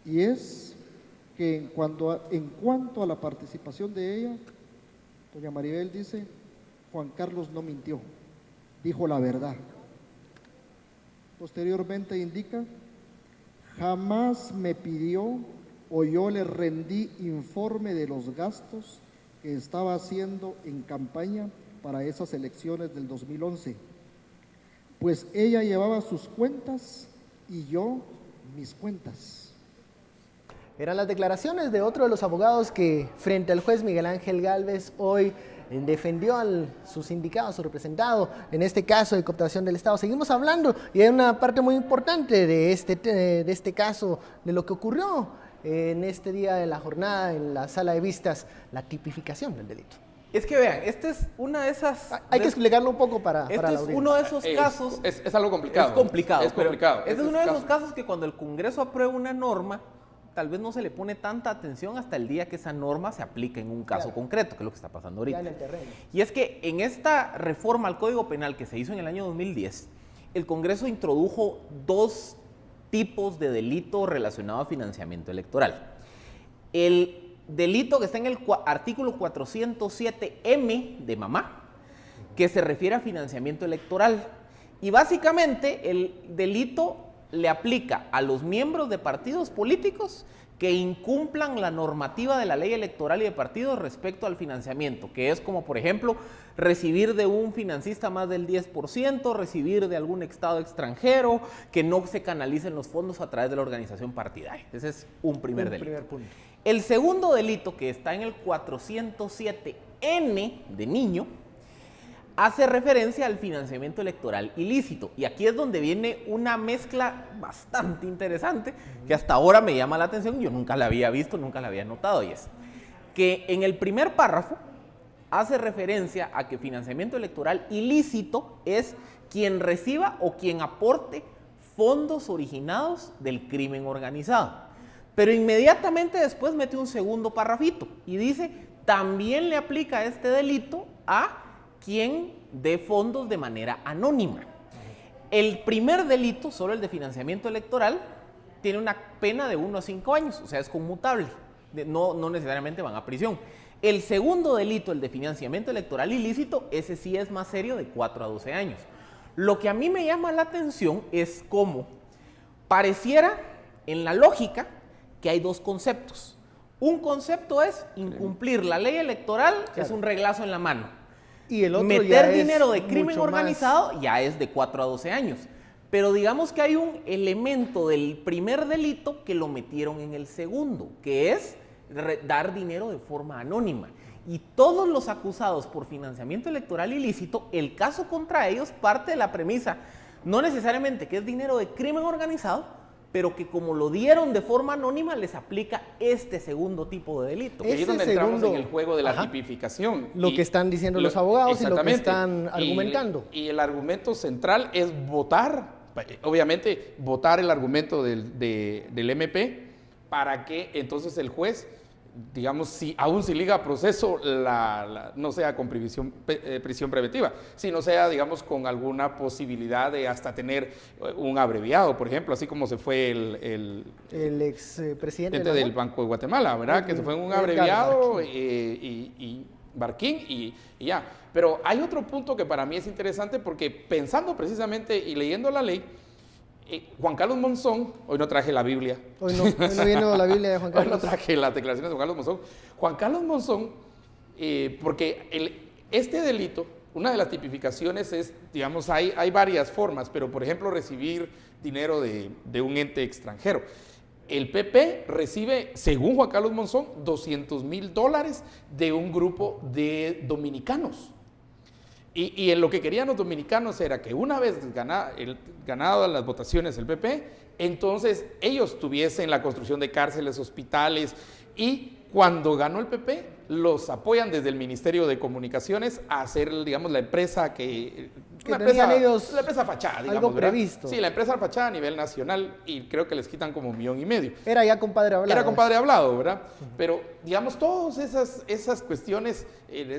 y es que en cuanto a la participación de ella, doña Maribel dice, Juan Carlos no mintió, dijo la verdad. Posteriormente indica, jamás me pidió o yo le rendí informe de los gastos que estaba haciendo en campaña para esas elecciones del 2011, pues ella llevaba sus cuentas y yo mis cuentas. Eran las declaraciones de otro de los abogados que frente al juez Miguel Ángel Gálvez hoy defendió a su sindicado, a su representado, en este caso de cooptación del Estado. Seguimos hablando y hay una parte muy importante de este caso, de lo que ocurrió en este día de la jornada en la sala de vistas, la tipificación del delito. Es que vean, este es una de esas... Hay que explicarlo un poco para la Este audiencia. es uno de esos casos... Es algo complicado. Es complicado. Es complicado. Este es uno de esos casos que cuando el Congreso aprueba una norma, tal vez no se le pone tanta atención hasta el día que esa norma se aplica en un caso concreto, que es lo que está pasando ahorita. Ya en el terreno. Y es que en esta reforma al Código Penal que se hizo en el año 2010, el Congreso introdujo dos tipos de delito relacionado a financiamiento electoral. El delito que está en el artículo 407M de mamá, que se refiere a financiamiento electoral. Y básicamente el delito le aplica a los miembros de partidos políticos que incumplan la normativa de la ley electoral y de partidos respecto al financiamiento, que es como, por ejemplo, recibir de un financista más del 10%, recibir de algún estado extranjero, que no se canalicen los fondos a través de la organización partidaria. Ese es un primer delito. Primer punto. El segundo delito, que está en el 407N de niño, hace referencia al financiamiento electoral ilícito. Y aquí es donde viene una mezcla bastante interesante, que hasta ahora me llama la atención, yo nunca la había visto, nunca la había notado, y es que en el primer párrafo hace referencia a que financiamiento electoral ilícito es quien reciba o quien aporte fondos originados del crimen organizado. Pero inmediatamente después mete un segundo parrafito y dice, también le aplica este delito a quien dé fondos de manera anónima. El primer delito, solo el de financiamiento electoral, tiene una pena de 1 a 5 años, o sea, es conmutable, no necesariamente van a prisión. El segundo delito, el de financiamiento electoral ilícito, ese sí es más serio, de 4 a 12 años. Lo que a mí me llama la atención es cómo pareciera, en la lógica, que hay dos conceptos. Un concepto es incumplir la ley electoral, claro, es un reglazo en la mano. Y el otro meter ya dinero es de crimen organizado ya es de 4 a 12 años. Pero digamos que hay un elemento del primer delito que lo metieron en el segundo, que es dar dinero de forma anónima. Y todos los acusados por financiamiento electoral ilícito, el caso contra ellos parte de la premisa, no necesariamente que es dinero de crimen organizado, pero que como lo dieron de forma anónima, les aplica este segundo tipo de delito. Ahí es donde entramos en el juego de la tipificación. Lo que están diciendo los abogados y lo que están argumentando. Y el argumento central es votar, obviamente, votar el argumento del MP para que entonces el juez, digamos, aún si liga proceso, no sea con prisión preventiva, sino sea, digamos, con alguna posibilidad de hasta tener un abreviado, por ejemplo, así como se fue el expresidente del Banco de Guatemala, ¿verdad? Que se fue en un abreviado y Barquín y ya. Pero hay otro punto que para mí es interesante porque pensando precisamente y leyendo la ley, Juan Carlos Monzón, hoy no traje la Biblia. Hoy no viene la Biblia de Juan Carlos. Hoy no traje las declaraciones de Juan Carlos Monzón. Juan Carlos Monzón, porque este delito, una de las tipificaciones es, digamos, hay varias formas, pero por ejemplo recibir dinero de un ente extranjero. El PP recibe, según Juan Carlos Monzón, $200,000 de un grupo de dominicanos. Y en lo que querían los dominicanos era que una vez ganadas las votaciones el PP, entonces ellos tuviesen la construcción de cárceles, hospitales, y cuando ganó el PP, los apoyan desde el Ministerio de Comunicaciones a hacer, digamos, la empresa la empresa fachada, digamos, algo ¿verdad? previsto. Sí, la empresa fachada a nivel nacional, y creo que les quitan como 1,5 millones. Era ya compadre hablado. Era compadre hablado, ¿verdad? Pero, digamos, todas esas cuestiones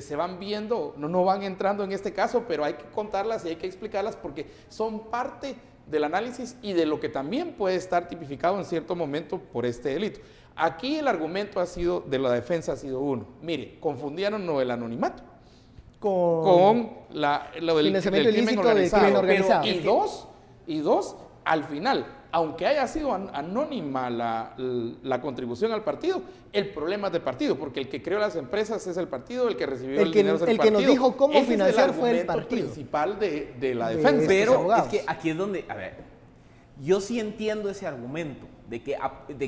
se van viendo, no van entrando en este caso, pero hay que contarlas y hay que explicarlas porque son parte del análisis y de lo que también puede estar tipificado en cierto momento por este delito. Aquí el argumento de la defensa ha sido uno. Mire, confundieron lo del anonimato con lo del financiamiento crimen ilícito de organizado. crimen organizado. Y dos, al final, aunque haya sido anónima la contribución al partido, el problema es de partido, porque el que creó las empresas es el partido, el que recibió el dinero es el partido. El que nos dijo cómo Ese financiar es fue el argumento partido principal de la defensa. Pero es abogados. que aquí es donde, a ver, yo sí entiendo ese argumento de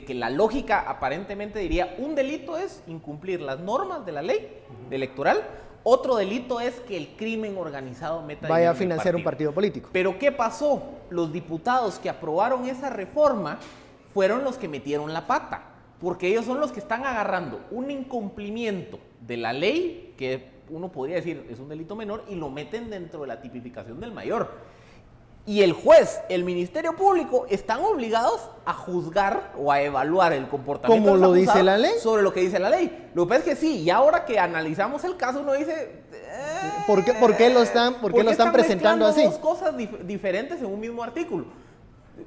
que la lógica aparentemente diría un delito es incumplir las normas de la ley electoral, otro delito es que el crimen organizado meta vaya dinero a en el financiar un partido político. Pero ¿qué pasó? Los diputados que aprobaron esa reforma fueron los que metieron la pata, porque ellos son los que están agarrando un incumplimiento de la ley, que uno podría decir es un delito menor, y lo meten dentro de la tipificación del mayor. Y el juez, el Ministerio Público, están obligados a juzgar o a evaluar el comportamiento ¿Cómo de lo los dice acusados la ley? sobre lo que dice la ley. Lo que pasa es que sí, y ahora que analizamos el caso, uno dice... ¿Por qué lo están presentando así? Dos cosas diferentes en un mismo artículo.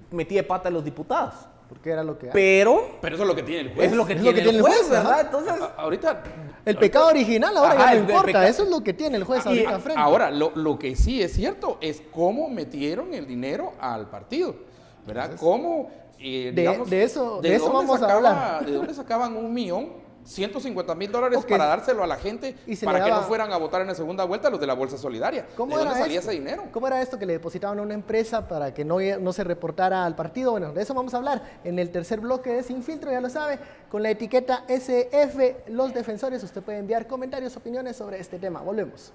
Metí de pata a los diputados. Porque era lo que hay. Pero Pero eso es lo que tiene el juez. es lo que tiene el juez, ¿verdad? ajá. Entonces, Ahorita... El pecado original ahora Ajá, ya no el importa, pecado. eso es lo que tiene el juez ahorita frente. Ahora, lo que sí es cierto es cómo metieron el dinero al partido, ¿verdad? Cómo, digamos, de eso dónde vamos a hablar. ¿De dónde sacaban $1.150.000 Ok. para dárselo a la gente Y se para le que daba- no fueran a votar en la segunda vuelta los de la Bolsa Solidaria? ¿Cómo ¿De era dónde salía esto? ese dinero? ¿Cómo era esto que le depositaban a una empresa para que no se reportara al partido? Bueno, de eso vamos a hablar en el tercer bloque de Sin Filtro, ya lo sabe, con la etiqueta SF Los Defensores. Usted puede enviar comentarios, opiniones sobre este tema. Volvemos.